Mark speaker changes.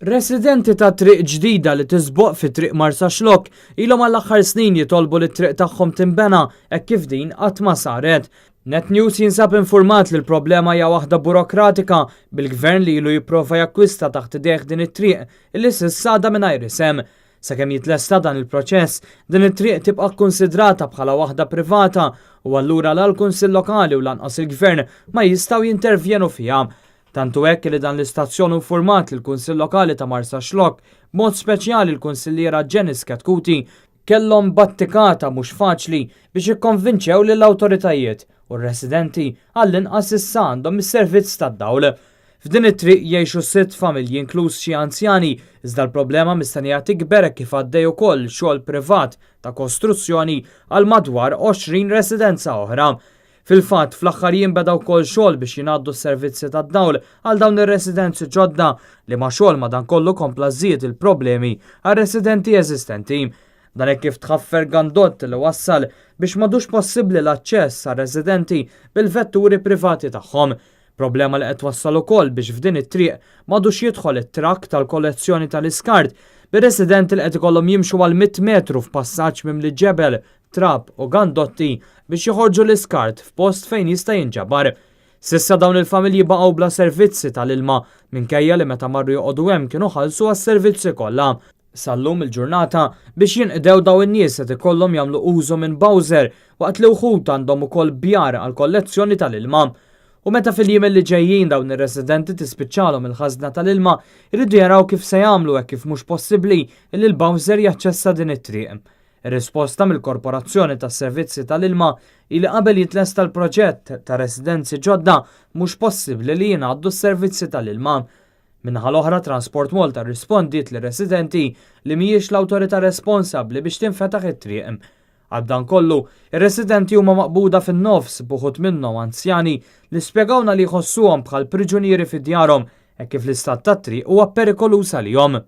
Speaker 1: Residenti ta' triq ġdida li tisboq fi triq Marsa Xlok ilhom għall-aħħar snin jitolbu li triq tagħhom tinbena hekk kif din qatt ma saret. Net News jinsab infurmat li l-problema hija waħda burokratika bil-gvern li ilu jipprova jakkwista taħt idejh din it-triq illi s'issa għadha mingħajr isem. Sakemm jitlesta dan il-proċess, din it-triq tibqa' kkunsidrata bħala waħda privata u allura l-Kunsill Lokali u lanqas il-Gvern ma jistgħu jintervjenu fiha. Tantu hekk li dan l-istazzjon infurmat li l-Kunsill Lokali ta' Marsa Xlok, b'mod speċjali l-Kunsilliera Ġenis Katkuti, kellhom battikata mhux faċli biex jikkonvinċew lill-awtoritajiet u r-residenti għall-inqas issa għandhom is-servizz tad-dawl. F'din it-triq jgħixu 6 familji inkluż xi anzjani, iżda l-problema mistennija tikber kif għaddej ukoll xogħol privat ta' kostruzzjoni għal madwar 20 residenza oħra. Fil-fatt, fl-aħħar jinbeda wkoll xogħol biex jingħaddu s-servizzi tad-dawl għal dawn ir-residenzi ġodda li ma' xogħol madankollu kompla żied il-problemi għal residenti eżistenti. Dan hekk kif tħaffer Gandott li wassal biex m'għadux possibbli l-aċċess għal residenti bil-vetturi privati tagħhom. Problema li qed wassal ukoll biex f'din it-triq m'għadux jidħol it-trakk tal-kollezzjoni tal-iskart bir-residenti li qed ikollhom jimxu għal 100 metru f'passaġġ mimli ġebel, Trab u Gandotti biex joħorġu l-iskart f'post fejn jista' jinġabar. Sissa dawn il-familji baqgħu bla servizzi tal-ilma minkejja li meta marru joqogħdu hemm kienu ħallsu għas-servizzi kollha. Sallum il-ġurnata biex jinqdew daw in-nies qed ikollhom jagħmlu użu minn Bowser waqt li wħud għandhom ukoll bjar għal kollezzjoni tal-ilma. U meta fil-jiem li ġejjin dawn ir-residenti tispiċċalhom il-ħażna tal-ilma, jridu jaraw kif se jagħmlu hekk kif mhux possibbli li l-Bowser jaċċessa din it-triq. Ir-risposta mill-Korporazzjoni tas-Servizzi tal-Ilma li qabel jitlesta l-proġett ta' residenzi ġodda mhux possibbli li jingħaddu s-servizzi tal-ilma. Minnaħa l-oħra Transport Malta rrispondiet li residenti li mhijiex l-awtorità responsabbli biex tinfetaħ it-triq. Għal kollu, ir-residenti huma maqbuda fin-nofs b'uħud minnhom anzjani li spjegawna li jħossuhom bħal priġunieri fid-djarhom hekk kif l-istat tat-triq huwa perikolus għalihom.